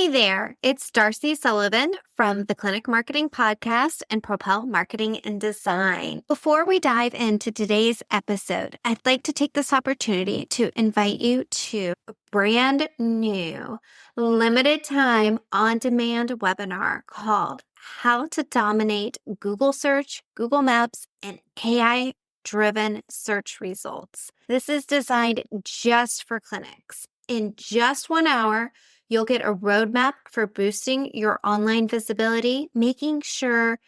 there, it's Darcy Sullivan from the Clinic Marketing Podcast and Propel Marketing and Design. Before we dive into today's episode, I'd like to take this opportunity to invite you to a brand new, limited time, on-demand webinar called How to Dominate Google Search, Google Maps, and AI-driven search results. This is designed just for clinics. In just 1 hour, you'll get a roadmap for boosting your online visibility, making sure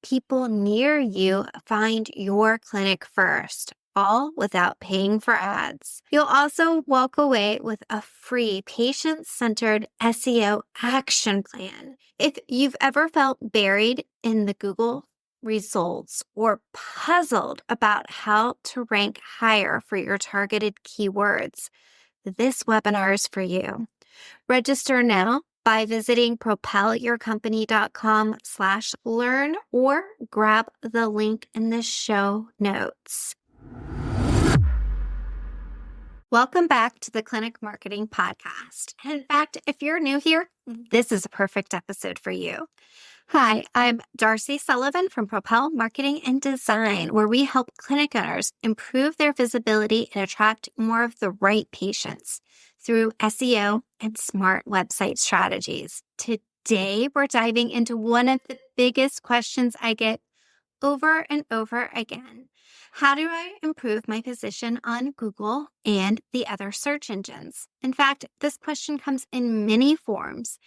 people near you find your clinic first, all without paying for ads. You'll also walk away with a free patient-centered SEO action plan. If you've ever felt buried in the Google results or puzzled about how to rank higher for your targeted keywords, this webinar is for you. Register now by visiting propelyourcompany.com/learn or grab the link in the show notes. Welcome back to the Clinic Marketing Podcast. In fact, if you're new here, this is a perfect episode for you. Hi, I'm Darcy Sullivan from Propel Marketing and Design, where we help clinic owners improve their visibility and attract more of the right patients through SEO and smart website strategies. Today, we're diving into one of the biggest questions I get over and over again. How do I improve my position on Google and the other search engines? In fact, this question comes in many forms.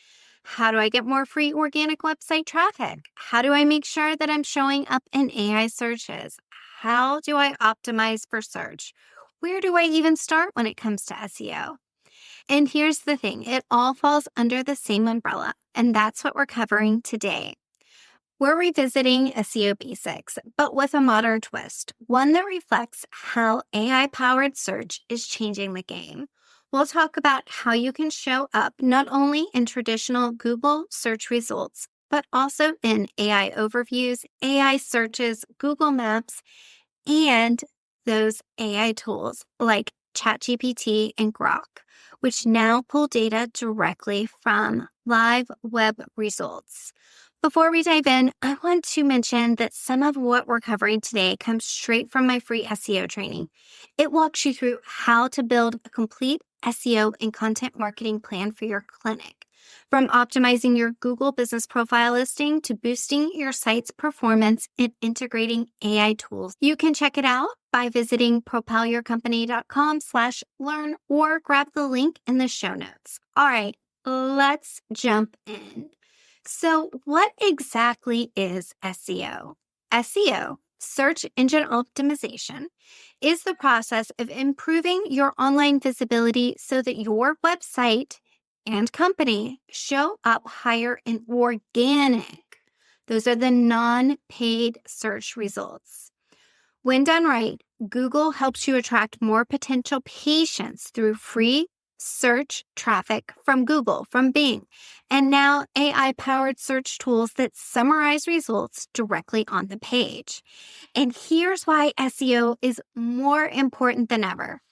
How do I get more free organic website traffic? How do I make sure that I'm showing up in AI searches? How do I optimize for search? Where do I even start when it comes to SEO? And here's the thing, it all falls under the same umbrella, and that's what we're covering today. We're revisiting SEO basics, but with a modern twist, one that reflects how AI-powered search is changing the game. We'll talk about how you can show up not only in traditional Google search results, but also in AI overviews, AI searches, Google Maps, and those AI tools like ChatGPT and Grok, which now pull data directly from live web results. Before we dive in, I want to mention that some of what we're covering today comes straight from my free SEO training. It walks you through how to build a complete SEO and content marketing plan for your clinic, from optimizing your Google business profile listing to boosting your site's performance and integrating AI tools. You can check it out by visiting propelyourcompany.com/learn or grab the link in the show notes. All right, let's jump in. So what exactly is SEO? SEO, search engine optimization, is the process of improving your online visibility so that your website and company show up higher in organic. Those are the non-paid search results. When done right, Google helps you attract more potential patients through free search traffic from Google, from Bing, and now AI-powered search tools that summarize results directly on the page. And here's why SEO is more important than ever.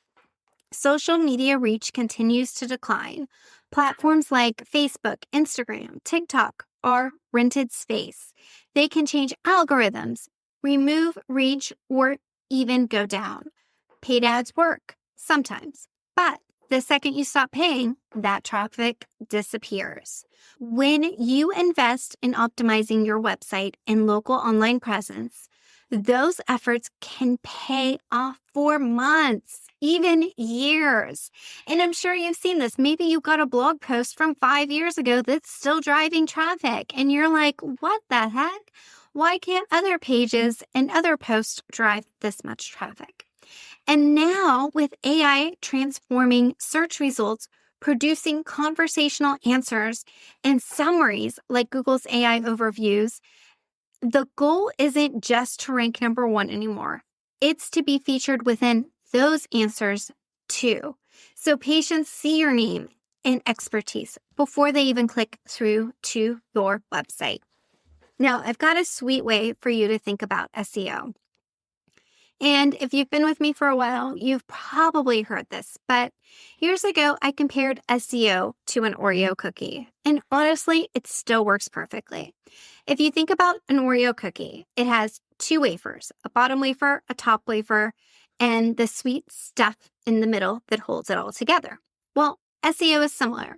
Social media reach continues to decline. Platforms like Facebook, Instagram, TikTok are rented space. They can change algorithms, remove reach, or even go down. Paid ads work sometimes, but the second you stop paying, that traffic disappears. When you invest in optimizing your website and local online presence, those efforts can pay off for months, even years. And I'm sure you've seen this. Maybe you got a blog post from 5 years ago that's still driving traffic, and you're like, what the heck? Why can't other pages and other posts drive this much traffic? And now with AI transforming search results, producing conversational answers and summaries like Google's AI overviews, the goal isn't just to rank number one anymore. It's to be featured within those answers too. So patients see your name and expertise before they even click through to your website. Now, I've got a sweet way for you to think about SEO. And if you've been with me for a while, you've probably heard this, but years ago, I compared SEO to an Oreo cookie. And honestly, it still works perfectly. If you think about an Oreo cookie, it has two wafers, a bottom wafer, a top wafer, and the sweet stuff in the middle that holds it all together. Well, SEO is similar.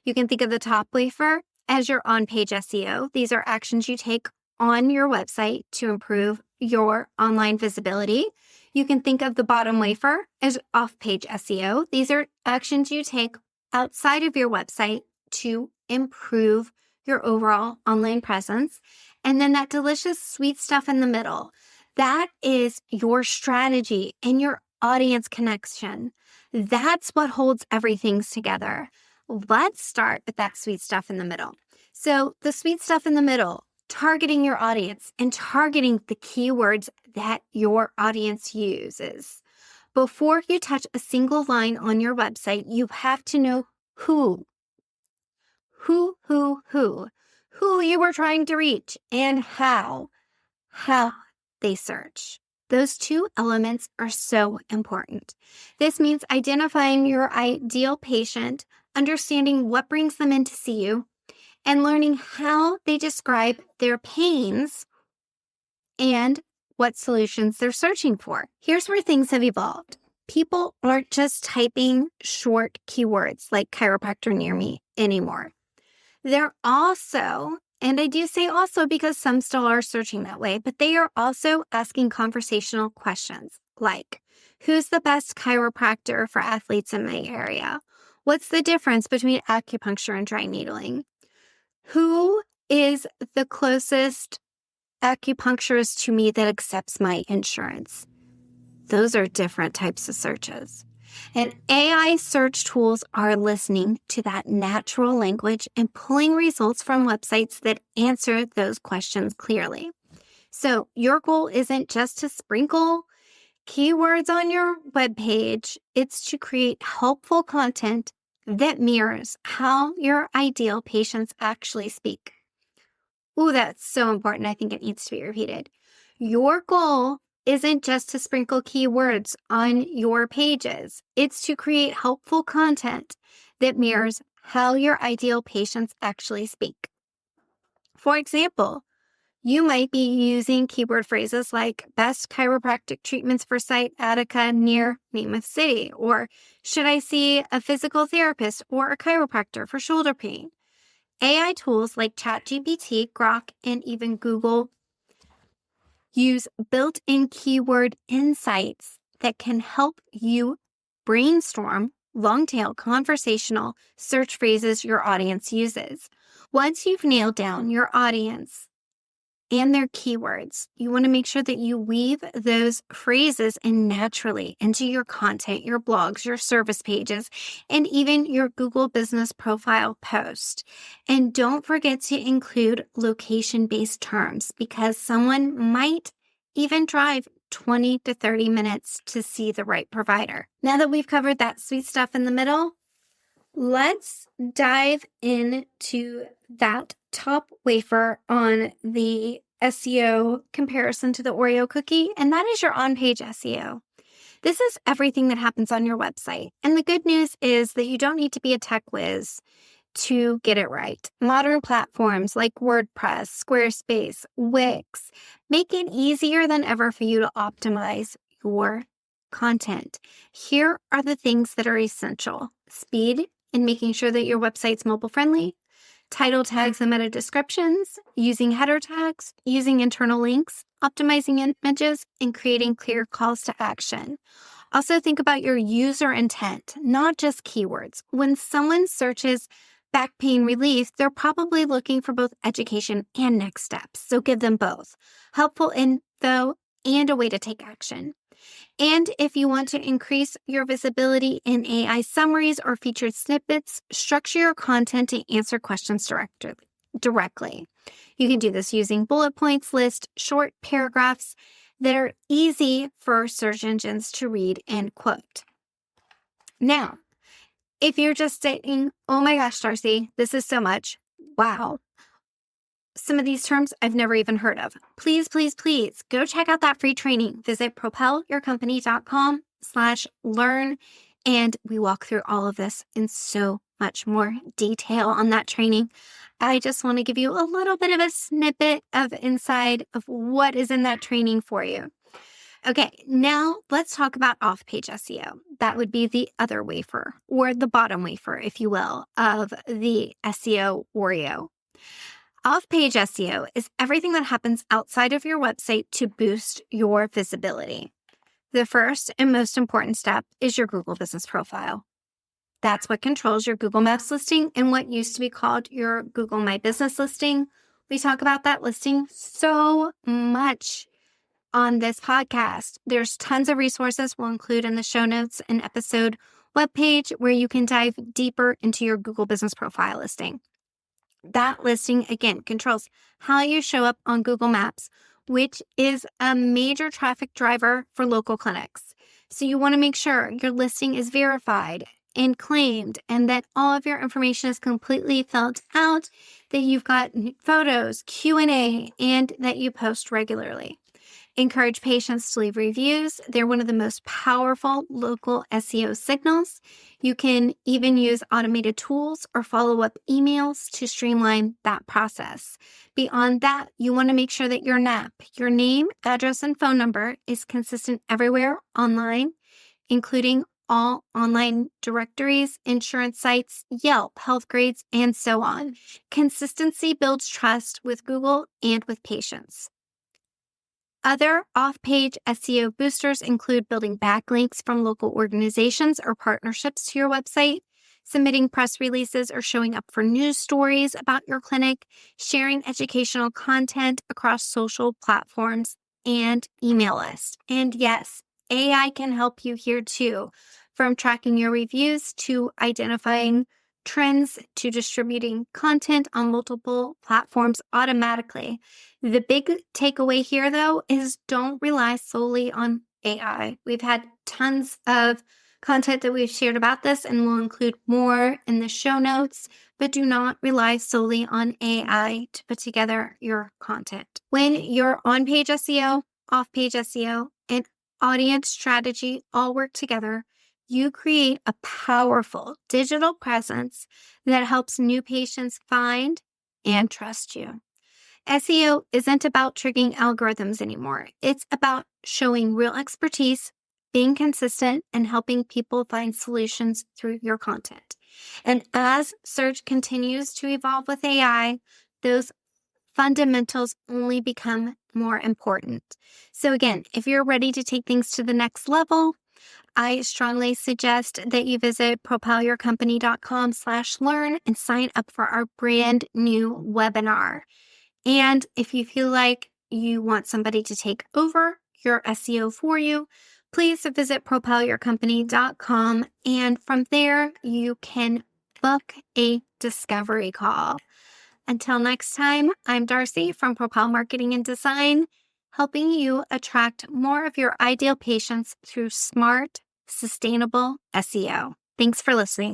You can think of the top wafer as your on-page SEO. These are actions you take on your website to improve your online visibility. You can think of the bottom wafer as off-page SEO. These are actions you take outside of your website to improve your overall online presence. And then that delicious sweet stuff in the middle, that is your strategy and your audience connection. That's what holds everything together. Let's start with that sweet stuff in the middle. So the sweet stuff in the middle, targeting your audience and targeting the keywords that your audience uses. Before you touch a single line on your website, you have to know who you were trying to reach and how they search. Those two elements are so important. This means identifying your ideal patient, understanding what brings them in to see you, and learning how they describe their pains and what solutions they're searching for. Here's where things have evolved. People aren't just typing short keywords like chiropractor near me anymore. They're also, and I do say also because some still are searching that way, but they are also asking conversational questions like, who's the best chiropractor for athletes in my area? What's the difference between acupuncture and dry needling? Who is the closest acupuncturist to me that accepts my insurance? Those are different types of searches. And AI search tools are listening to that natural language and pulling results from websites that answer those questions clearly. So your goal isn't just to sprinkle keywords on your webpage, it's to create helpful content that mirrors how your ideal patients actually speak. Ooh, that's so important. I think it needs to be repeated. Your goal isn't just to sprinkle keywords on your pages. It's to create helpful content that mirrors how your ideal patients actually speak. For example, you might be using keyword phrases like best chiropractic treatments for sciatica near Mammoth City, or should I see a physical therapist or a chiropractor for shoulder pain? AI tools like ChatGPT, Grok, and even Google use built-in keyword insights that can help you brainstorm long-tail conversational search phrases your audience uses. Once you've nailed down your audience and their keywords, you want to make sure that you weave those phrases in naturally into your content, your blogs, your service pages, and even your Google Business Profile post. And don't forget to include location-based terms because someone might even drive 20 to 30 minutes to see the right provider. Now that we've covered that sweet stuff in the middle, let's dive into that top wafer on the SEO comparison to the Oreo cookie, and that is your on-page SEO. This is everything that happens on your website. And the good news is that you don't need to be a tech whiz to get it right. Modern platforms like WordPress, Squarespace, Wix make it easier than ever for you to optimize your content. Here are the things that are essential: speed in making sure that your website's mobile friendly, title tags and meta descriptions, using header tags, using internal links, optimizing images, and creating clear calls to action. Also think about your user intent, not just keywords. When someone searches back pain relief, they're probably looking for both education and next steps. So give them both helpful info and a way to take action. And if you want to increase your visibility in AI summaries or featured snippets, structure your content to answer questions directly. You can do this using bullet points, list short paragraphs that are easy for search engines to read and quote. Now, if you're just saying, oh my gosh, Darcy, this is so much. Wow. some of these terms I've never even heard of. Please, please, please go check out that free training. Visit propelyourcompany.com/learn. And we walk through all of this in so much more detail on that training. I just want to give you a little bit of a snippet of inside of what is in that training for you. Okay, now let's talk about off-page SEO. That would be the other wafer, or the bottom wafer, if you will, of the SEO Oreo. Off-page SEO is everything that happens outside of your website to boost your visibility. The first and most important step is your Google business profile. That's what controls your Google Maps listing and what used to be called your Google My Business listing. We talk about that listing so much on this podcast. There's tons of resources we'll include in the show notes and episode webpage where you can dive deeper into your Google business profile listing. That listing, again, controls how you show up on Google Maps, which is a major traffic driver for local clinics. So you want to make sure your listing is verified and claimed and that all of your information is completely filled out, that you've got photos, Q&A, and that you post regularly. Encourage patients to leave reviews. They're one of the most powerful local SEO signals. You can even use automated tools or follow-up emails to streamline that process. Beyond that, you want to make sure that your NAP, your name, address, and phone number is consistent everywhere online, including all online directories, insurance sites, Yelp, health grades, and so on. Consistency builds trust with Google and with patients. Other off-page SEO boosters include building backlinks from local organizations or partnerships to your website, submitting press releases or showing up for news stories about your clinic, sharing educational content across social platforms, and email lists. And yes, AI can help you here too, from tracking your reviews to identifying trends to distributing content on multiple platforms automatically. The big takeaway here, though, is don't rely solely on AI. We've had tons of content that we've shared about this, and we'll include more in the show notes, but do not rely solely on AI to put together your content. When your on-page SEO, off-page SEO, and audience strategy all work together, you create a powerful digital presence that helps new patients find and trust you. SEO isn't about triggering algorithms anymore. It's about showing real expertise, being consistent, and helping people find solutions through your content. And as search continues to evolve with AI, those fundamentals only become more important. So again, if you're ready to take things to the next level, I strongly suggest that you visit propelyourcompany.com/learn and sign up for our brand new webinar. And if you feel like you want somebody to take over your SEO for you, please visit propelyourcompany.com. And from there, you can book a discovery call. Until next time, I'm Darcy from Propel Marketing and Design, helping you attract more of your ideal patients through smart, sustainable SEO. Thanks for listening.